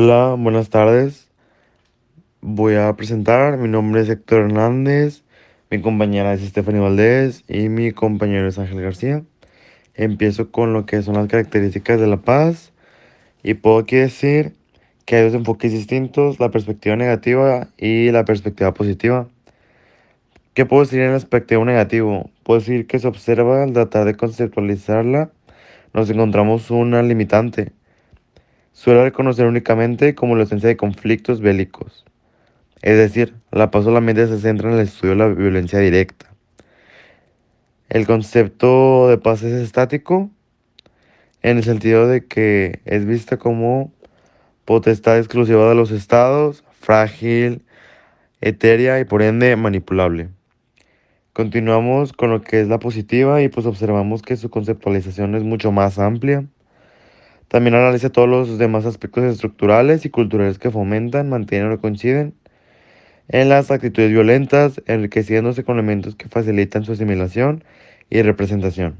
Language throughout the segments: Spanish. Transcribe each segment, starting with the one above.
Hola, buenas tardes. Voy a presentar. Mi nombre es Héctor Hernández, mi compañera es Stephanie Valdés y mi compañero es Ángel García. Empiezo con lo que son las características de la paz y puedo aquí decir que hay dos enfoques distintos, la perspectiva negativa y la perspectiva positiva. ¿Qué puedo decir en el aspecto negativo? Puedo decir que se observa al tratar de conceptualizarla, nos encontramos una limitante. Suele reconocer únicamente como la ausencia de conflictos bélicos. Es decir, la paz solamente se centra en el estudio de la violencia directa. El concepto de paz es estático en el sentido de que es vista como potestad exclusiva de los estados, frágil, etérea y por ende manipulable. Continuamos con lo que es la positiva y pues observamos que su conceptualización es mucho más amplia. También analiza todos los demás aspectos estructurales y culturales que fomentan, mantienen o coinciden en las actitudes violentas, enriqueciéndose con elementos que facilitan su asimilación y representación,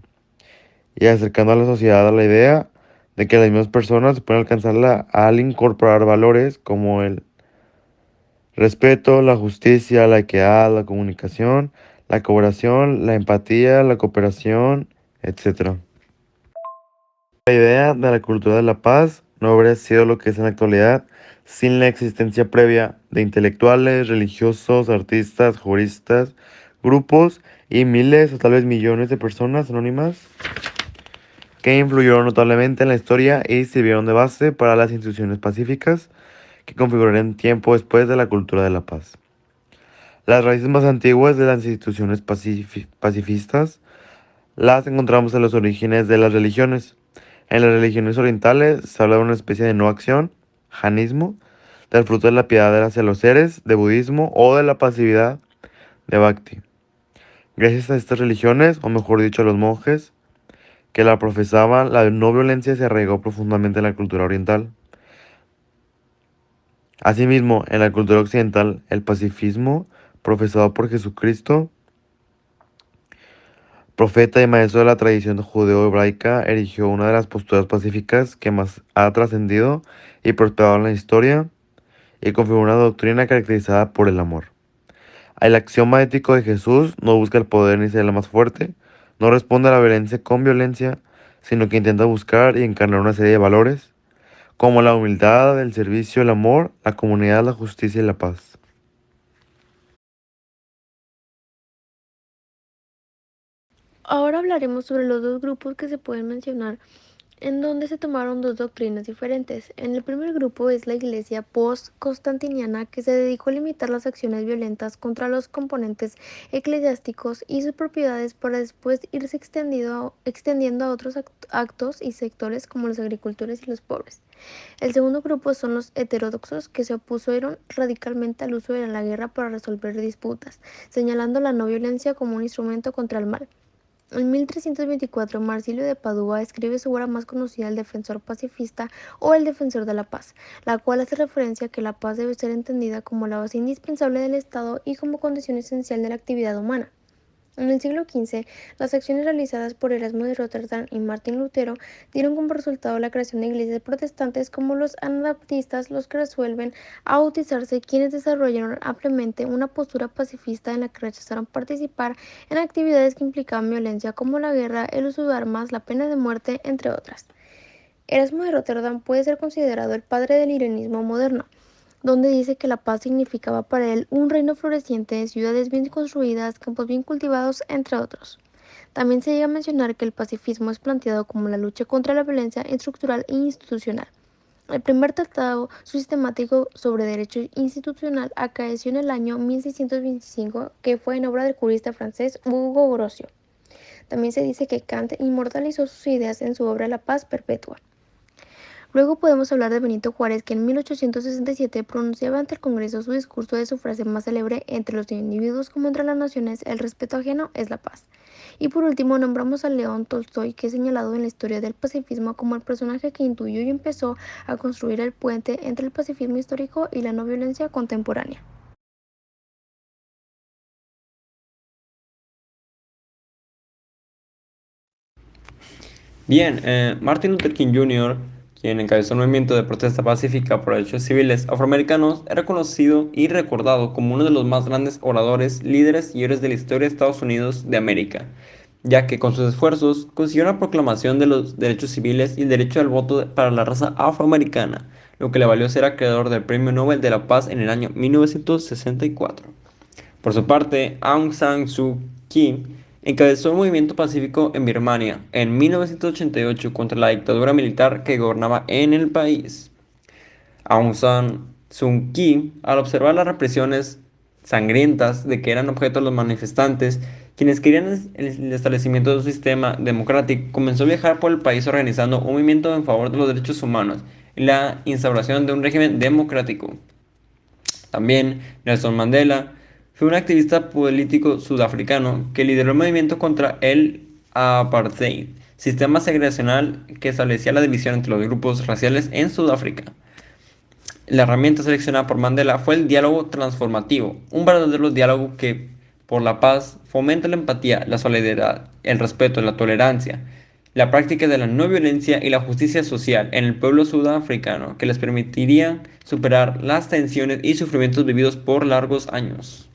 y acercando a la sociedad a la idea de que las mismas personas pueden alcanzarla al incorporar valores como el respeto, la justicia, la equidad, la comunicación, la colaboración, la empatía, la cooperación, etc. La idea de la cultura de la paz no habría sido lo que es en la actualidad sin la existencia previa de intelectuales, religiosos, artistas, juristas, grupos y miles o tal vez millones de personas anónimas que influyeron notablemente en la historia y sirvieron de base para las instituciones pacíficas que configuraron tiempo después de la cultura de la paz. Las raíces más antiguas de las instituciones pacifistas las encontramos en los orígenes de las religiones. En las religiones orientales se habla de una especie de no acción, janismo, del fruto de la piedad hacia los seres, de budismo o de la pasividad, de bhakti. Gracias a estas religiones, o mejor dicho a los monjes que la profesaban, la no violencia se arraigó profundamente en la cultura oriental. Asimismo, en la cultura occidental, el pacifismo profesado por Jesucristo, profeta y maestro de la tradición judeo-hebraica, erigió una de las posturas pacíficas que más ha trascendido y prosperado en la historia y configuró una doctrina caracterizada por el amor. El axioma ético de Jesús no busca el poder ni ser el más fuerte, no responde a la violencia con violencia, sino que intenta buscar y encarnar una serie de valores, como la humildad, el servicio, el amor, la comunidad, la justicia y la paz. Ahora hablaremos sobre los dos grupos que se pueden mencionar en donde se tomaron dos doctrinas diferentes. En el primer grupo es la iglesia post-constantiniana que se dedicó a limitar las acciones violentas contra los componentes eclesiásticos y sus propiedades para después irse extendiendo a otros actos y sectores como los agricultores y los pobres. El segundo grupo son los heterodoxos que se opusieron radicalmente al uso de la guerra para resolver disputas, señalando la no violencia como un instrumento contra el mal. En 1324, Marsilio de Padua escribe su obra más conocida, El defensor pacifista o El defensor de la paz, la cual hace referencia a que la paz debe ser entendida como la base indispensable del Estado y como condición esencial de la actividad humana. En el siglo XV, las acciones realizadas por Erasmo de Rotterdam y Martín Lutero dieron como resultado la creación de iglesias protestantes como los anabaptistas, los que resuelven a bautizarse, quienes desarrollaron ampliamente una postura pacifista en la que rechazaron participar en actividades que implicaban violencia como la guerra, el uso de armas, la pena de muerte, entre otras. Erasmo de Rotterdam puede ser considerado el padre del irenismo moderno, donde dice que la paz significaba para él un reino floreciente, ciudades bien construidas, campos bien cultivados, entre otros. También se llega a mencionar que el pacifismo es planteado como la lucha contra la violencia estructural e institucional. El primer tratado sistemático sobre derecho institucional acaeció en el año 1625, que fue en obra del jurista francés Hugo Grocio. También se dice que Kant inmortalizó sus ideas en su obra La paz perpetua. Luego podemos hablar de Benito Juárez, que en 1867 pronunciaba ante el Congreso su discurso de su frase más célebre: entre los individuos como entre las naciones, el respeto ajeno es la paz. Y por último nombramos a León Tolstoy, que es señalado en la historia del pacifismo como el personaje que intuyó y empezó a construir el puente entre el pacifismo histórico y la no violencia contemporánea. Bien, Martin Luther King Jr. quien encabezó un movimiento de protesta pacífica por derechos civiles afroamericanos, era conocido y recordado como uno de los más grandes oradores, líderes y héroes de la historia de Estados Unidos de América, ya que con sus esfuerzos consiguió la proclamación de los derechos civiles y el derecho al voto para la raza afroamericana, lo que le valió ser acreedor del Premio Nobel de la Paz en el año 1964. Por su parte, Aung San Suu Kyi encabezó un movimiento pacífico en Birmania en 1988 contra la dictadura militar que gobernaba en el país. Aung San Suu Kyi, al observar las represiones sangrientas de que eran objeto los manifestantes, quienes querían el establecimiento de un sistema democrático, comenzó a viajar por el país organizando un movimiento en favor de los derechos humanos y la instauración de un régimen democrático. También Nelson Mandela fue un activista político sudafricano que lideró el movimiento contra el apartheid, sistema segregacional que establecía la división entre los grupos raciales en Sudáfrica. La herramienta seleccionada por Mandela fue el diálogo transformativo, un verdadero diálogo que, por la paz, fomenta la empatía, la solidaridad, el respeto, la tolerancia, la práctica de la no violencia y la justicia social en el pueblo sudafricano, que les permitiría superar las tensiones y sufrimientos vividos por largos años.